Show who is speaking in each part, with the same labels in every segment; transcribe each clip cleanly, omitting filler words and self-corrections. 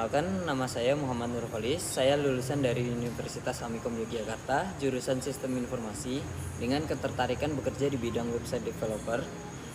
Speaker 1: Perkenalkan, nama saya Muhammad Nurholis. Saya lulusan dari Universitas Amikom Yogyakarta, jurusan Sistem Informasi, dengan ketertarikan bekerja di bidang website developer.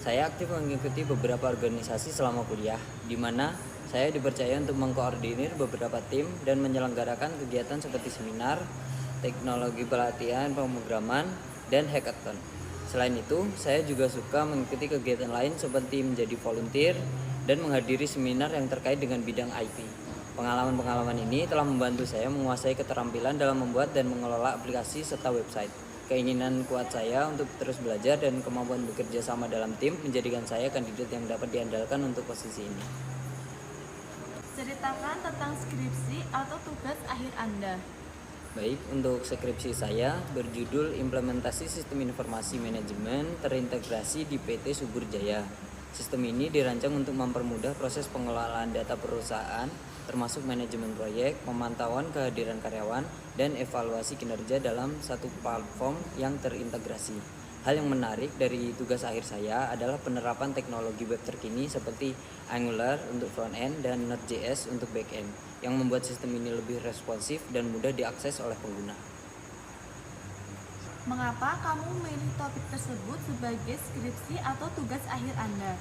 Speaker 1: Saya aktif mengikuti beberapa organisasi selama kuliah, di mana saya dipercaya untuk mengkoordinir beberapa tim dan menyelenggarakan kegiatan seperti seminar, teknologi pelatihan pemrograman, dan hackathon. Selain itu, saya juga suka mengikuti kegiatan lain seperti menjadi volunteer dan menghadiri seminar yang terkait dengan bidang IT. Pengalaman-pengalaman ini telah membantu saya menguasai keterampilan dalam membuat dan mengelola aplikasi serta website. Keinginan kuat saya untuk terus belajar dan kemampuan bekerja sama dalam tim menjadikan saya kandidat yang dapat diandalkan untuk posisi ini.
Speaker 2: Ceritakan tentang skripsi atau tugas akhir Anda.
Speaker 1: Baik, untuk skripsi saya berjudul Implementasi Sistem Informasi Manajemen Terintegrasi di PT Subur Jaya. Sistem ini dirancang untuk mempermudah proses pengelolaan data perusahaan, termasuk manajemen proyek, pemantauan kehadiran karyawan, dan evaluasi kinerja dalam satu platform yang terintegrasi. Hal yang menarik dari tugas akhir saya adalah penerapan teknologi web terkini seperti Angular untuk front-end dan Node.js untuk back-end, yang membuat sistem ini lebih responsif dan mudah diakses oleh pengguna.
Speaker 2: Mengapa kamu memilih topik tersebut sebagai skripsi atau tugas akhir Anda?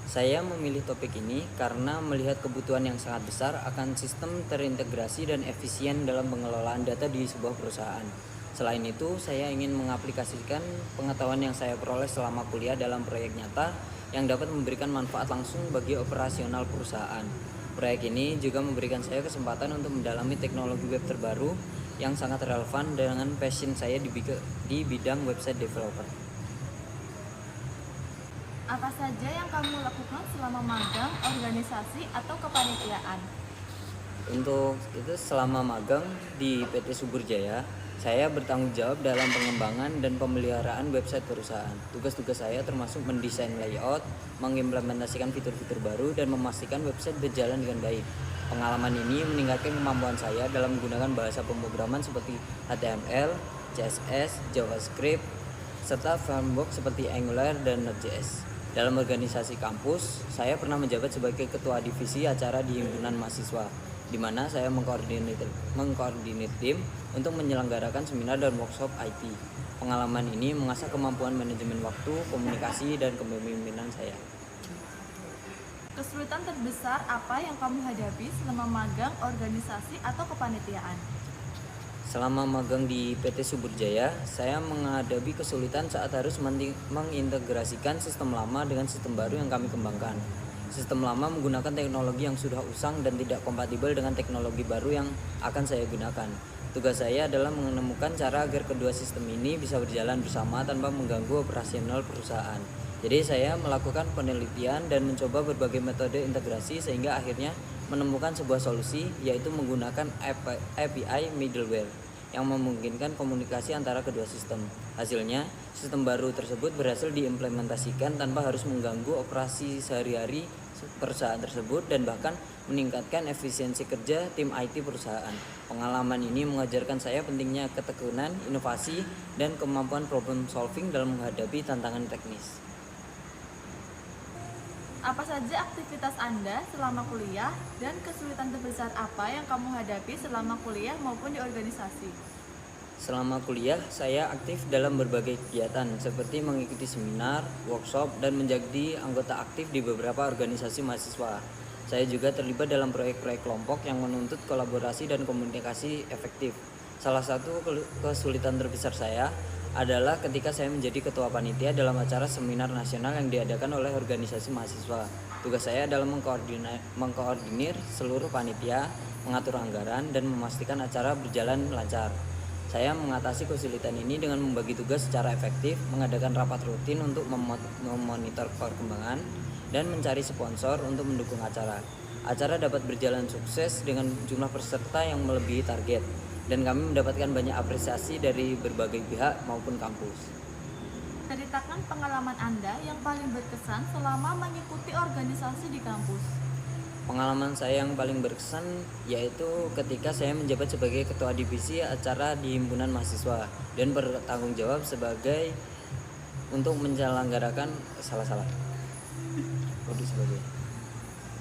Speaker 1: Saya memilih topik ini karena melihat kebutuhan yang sangat besar akan sistem terintegrasi dan efisien dalam pengelolaan data di sebuah perusahaan. Selain itu, saya ingin mengaplikasikan pengetahuan yang saya peroleh selama kuliah dalam proyek nyata yang dapat memberikan manfaat langsung bagi operasional perusahaan. Proyek ini juga memberikan saya kesempatan untuk mendalami teknologi web terbaru yang sangat relevan dengan passion saya di bidang website developer.
Speaker 2: Apa saja yang kamu lakukan selama magang, organisasi, atau kepanitiaan?
Speaker 1: Untuk itu selama magang di PT Subur Jaya, saya bertanggung jawab dalam pengembangan dan pemeliharaan website perusahaan. Tugas-tugas saya termasuk mendesain layout, mengimplementasikan fitur-fitur baru, dan memastikan website berjalan dengan baik. Pengalaman ini meningkatkan kemampuan saya dalam menggunakan bahasa pemrograman seperti HTML, CSS, JavaScript, serta framework seperti Angular dan Node.js. Dalam organisasi kampus, saya pernah menjabat sebagai ketua divisi acara di himpunan mahasiswa, di mana saya mengkoordinir tim untuk menyelenggarakan seminar dan workshop IT. Pengalaman ini mengasah kemampuan manajemen waktu, komunikasi, dan kepemimpinan saya.
Speaker 2: Kesulitan terbesar apa yang kamu hadapi selama magang, organisasi, atau kepanitiaan?
Speaker 1: Selama magang di PT Subur Jaya, saya menghadapi kesulitan saat harus mengintegrasikan sistem lama dengan sistem baru yang kami kembangkan. Sistem lama menggunakan teknologi yang sudah usang dan tidak kompatibel dengan teknologi baru yang akan saya gunakan. Tugas saya adalah menemukan cara agar kedua sistem ini bisa berjalan bersama tanpa mengganggu operasional perusahaan. Jadi saya melakukan penelitian dan mencoba berbagai metode integrasi sehingga akhirnya menemukan sebuah solusi, yaitu menggunakan API middleware yang memungkinkan komunikasi antara kedua sistem. Hasilnya, sistem baru tersebut berhasil diimplementasikan tanpa harus mengganggu operasi sehari-hari perusahaan tersebut dan bahkan meningkatkan efisiensi kerja tim IT perusahaan. Pengalaman ini mengajarkan saya pentingnya ketekunan, inovasi, dan kemampuan problem solving dalam menghadapi tantangan teknis.
Speaker 2: Apa saja aktivitas Anda selama kuliah dan kesulitan terbesar apa yang kamu hadapi selama kuliah maupun di organisasi?
Speaker 1: Selama kuliah, saya aktif dalam berbagai kegiatan seperti mengikuti seminar, workshop, dan menjadi anggota aktif di beberapa organisasi mahasiswa. Saya juga terlibat dalam proyek-proyek kelompok yang menuntut kolaborasi dan komunikasi efektif. Salah satu kesulitan terbesar saya adalah ketika saya menjadi ketua panitia dalam acara seminar nasional yang diadakan oleh organisasi mahasiswa. Tugas saya adalah mengkoordinir seluruh panitia, mengatur anggaran, dan memastikan acara berjalan lancar. Saya mengatasi kesulitan ini dengan membagi tugas secara efektif, mengadakan rapat rutin untuk memonitor perkembangan, dan mencari sponsor untuk mendukung acara. Acara dapat berjalan sukses dengan jumlah peserta yang melebihi target, dan kami mendapatkan banyak apresiasi dari berbagai pihak maupun kampus.
Speaker 2: Ceritakan pengalaman Anda yang paling berkesan selama mengikuti organisasi di kampus.
Speaker 1: Pengalaman saya yang paling berkesan yaitu ketika saya menjabat sebagai ketua divisi acara di himpunan mahasiswa dan bertanggung jawab sebagai untuk menyelenggarakan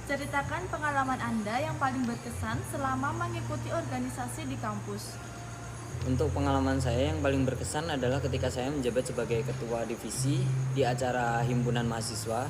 Speaker 2: Ceritakan pengalaman Anda yang paling berkesan selama mengikuti organisasi di kampus.
Speaker 1: Untuk pengalaman saya yang paling berkesan adalah ketika saya menjabat sebagai ketua divisi di acara himpunan mahasiswa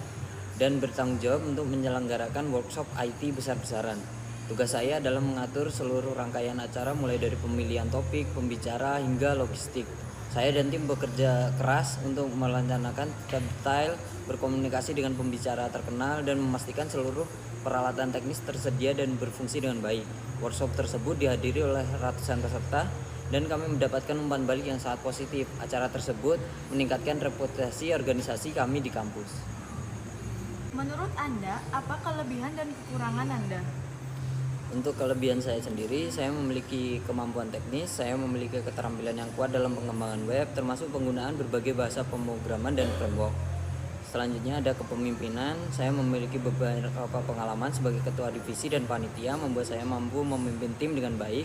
Speaker 1: dan bertanggung jawab untuk menyelenggarakan workshop IT besar-besaran. Tugas saya adalah mengatur seluruh rangkaian acara mulai dari pemilihan topik, pembicara, hingga logistik. Saya dan tim bekerja keras untuk merencanakan detail, berkomunikasi dengan pembicara terkenal, dan memastikan seluruh peralatan teknis tersedia dan berfungsi dengan baik. Workshop tersebut dihadiri oleh ratusan peserta dan kami mendapatkan umpan balik yang sangat positif. Acara tersebut meningkatkan reputasi organisasi kami di kampus.
Speaker 2: Menurut Anda, apa kelebihan dan kekurangan Anda?
Speaker 1: Untuk kelebihan saya sendiri, saya memiliki kemampuan teknis, saya memiliki keterampilan yang kuat dalam pengembangan web, termasuk penggunaan berbagai bahasa pemrograman dan framework. Selanjutnya ada kepemimpinan, saya memiliki beberapa pengalaman sebagai ketua divisi dan panitia, membuat saya mampu memimpin tim dengan baik.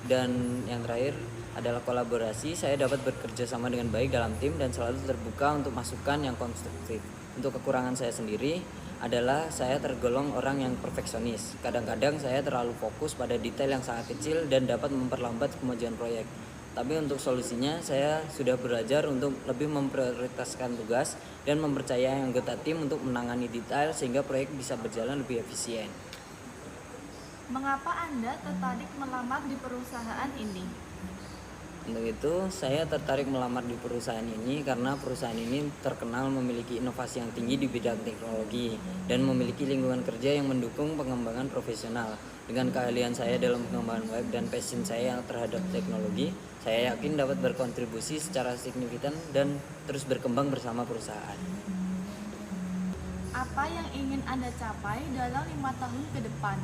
Speaker 1: Dan yang terakhir adalah kolaborasi, saya dapat bekerja sama dengan baik dalam tim dan selalu terbuka untuk masukan yang konstruktif. Untuk kekurangan saya sendiri adalah saya tergolong orang yang perfeksionis. Kadang-kadang saya terlalu fokus pada detail yang sangat kecil dan dapat memperlambat kemajuan proyek. Tapi untuk solusinya, saya sudah belajar untuk lebih memprioritaskan tugas dan mempercayai anggota tim untuk menangani detail sehingga proyek bisa berjalan lebih efisien.
Speaker 2: Mengapa Anda tertarik melamar di perusahaan ini?
Speaker 1: Untuk itu, saya tertarik melamar di perusahaan ini karena perusahaan ini terkenal memiliki inovasi yang tinggi di bidang teknologi dan memiliki lingkungan kerja yang mendukung pengembangan profesional. Dengan keahlian saya dalam pengembangan web dan passion saya terhadap teknologi, saya yakin dapat berkontribusi secara signifikan dan terus berkembang bersama perusahaan.
Speaker 2: Apa yang ingin Anda capai dalam 5 tahun ke depan?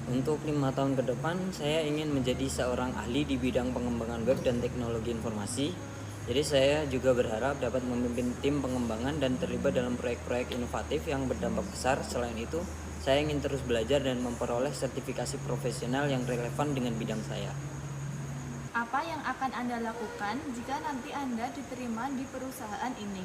Speaker 1: Untuk 5 tahun ke depan, saya ingin menjadi seorang ahli di bidang pengembangan web dan teknologi informasi. Jadi saya juga berharap dapat memimpin tim pengembangan dan terlibat dalam proyek-proyek inovatif yang berdampak besar. Selain itu, saya ingin terus belajar dan memperoleh sertifikasi profesional yang relevan dengan bidang saya.
Speaker 2: Apa yang akan Anda lakukan jika nanti Anda diterima di perusahaan ini?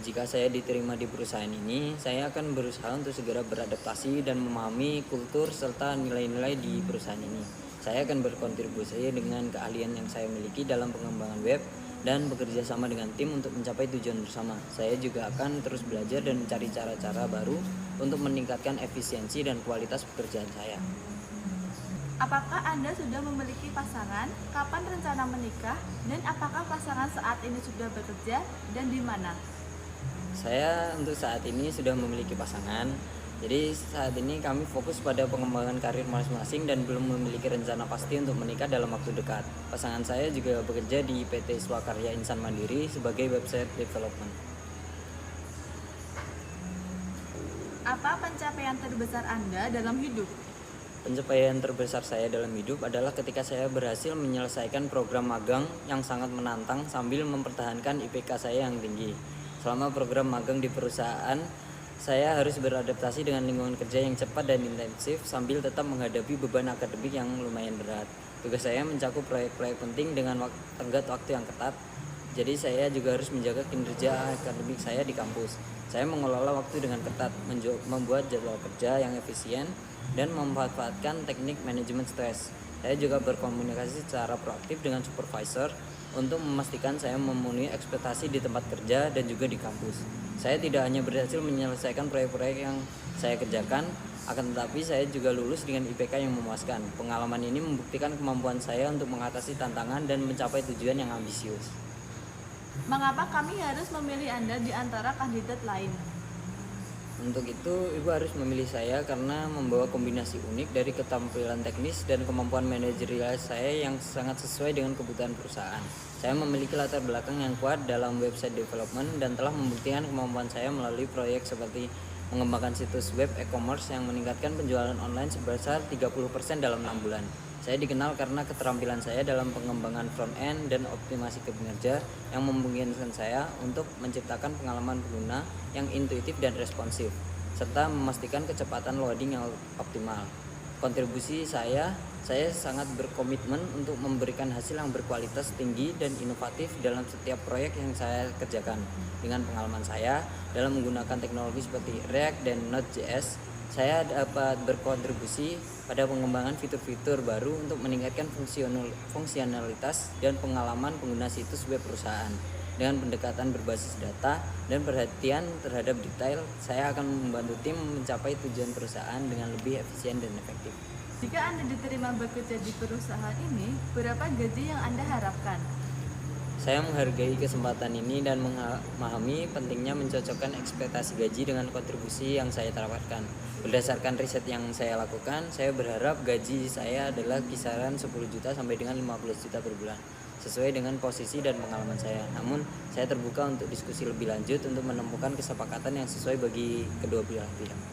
Speaker 1: Jika saya diterima di perusahaan ini, saya akan berusaha untuk segera beradaptasi dan memahami kultur serta nilai-nilai di perusahaan ini. Saya akan berkontribusi dengan keahlian yang saya miliki dalam pengembangan web dan bekerja sama dengan tim untuk mencapai tujuan bersama. Saya juga akan terus belajar dan mencari cara-cara baru untuk meningkatkan efisiensi dan kualitas pekerjaan saya.
Speaker 2: Apakah Anda sudah memiliki pasangan? Kapan rencana menikah? Dan apakah pasangan saat ini sudah bekerja dan di mana?
Speaker 1: Saya untuk saat ini sudah memiliki pasangan. Jadi saat ini kami fokus pada pengembangan karir masing-masing dan belum memiliki rencana pasti untuk menikah dalam waktu dekat. Pasangan saya juga bekerja di PT Swakarya Insan Mandiri sebagai website development.
Speaker 2: Apa pencapaian terbesar Anda dalam hidup?
Speaker 1: Pencapaian terbesar saya dalam hidup adalah ketika saya berhasil menyelesaikan program magang yang sangat menantang sambil mempertahankan IPK saya yang tinggi. Selama program magang di perusahaan, saya harus beradaptasi dengan lingkungan kerja yang cepat dan intensif sambil tetap menghadapi beban akademik yang lumayan berat. Tugas saya mencakup proyek-proyek penting dengan tenggat waktu yang ketat. Jadi saya juga harus menjaga kinerja akademik saya di kampus. Saya mengelola waktu dengan ketat, membuat jadwal kerja yang efisien, dan memanfaatkan teknik manajemen stres. Saya juga berkomunikasi secara proaktif dengan supervisor untuk memastikan saya memenuhi ekspektasi di tempat kerja dan juga di kampus. Saya tidak hanya berhasil menyelesaikan proyek-proyek yang saya kerjakan, akan tetapi saya juga lulus dengan IPK yang memuaskan. Pengalaman ini membuktikan kemampuan saya untuk mengatasi tantangan dan mencapai tujuan yang ambisius.
Speaker 2: Mengapa kami harus memilih Anda di antara kandidat lain?
Speaker 1: Untuk itu, Ibu harus memilih saya karena membawa kombinasi unik dari keterampilan teknis dan kemampuan manajerial saya yang sangat sesuai dengan kebutuhan perusahaan. Saya memiliki latar belakang yang kuat dalam website development dan telah membuktikan kemampuan saya melalui proyek seperti mengembangkan situs web e-commerce yang meningkatkan penjualan online sebesar 30% dalam 6 bulan. Saya dikenal karena keterampilan saya dalam pengembangan front-end dan optimasi kinerja yang memungkinkan saya untuk menciptakan pengalaman pengguna yang intuitif dan responsif, serta memastikan kecepatan loading yang optimal. kontribusi saya sangat berkomitmen untuk memberikan hasil yang berkualitas tinggi dan inovatif dalam setiap proyek yang saya kerjakan. Dengan pengalaman saya dalam menggunakan teknologi seperti React dan Node.js, saya dapat berkontribusi pada pengembangan fitur-fitur baru untuk meningkatkan fungsionalitas dan pengalaman pengguna situs web perusahaan. Dengan pendekatan berbasis data dan perhatian terhadap detail, saya akan membantu tim mencapai tujuan perusahaan dengan lebih efisien dan efektif.
Speaker 2: Jika Anda diterima bekerja di perusahaan ini, berapa gaji yang Anda harapkan?
Speaker 1: Saya menghargai kesempatan ini dan memahami pentingnya mencocokkan ekspektasi gaji dengan kontribusi yang saya tawarkan. Berdasarkan riset yang saya lakukan, saya berharap gaji saya adalah kisaran 10 juta sampai dengan 15 juta per bulan, sesuai dengan posisi dan pengalaman saya. Namun, saya terbuka untuk diskusi lebih lanjut untuk menemukan kesepakatan yang sesuai bagi kedua belah pihak.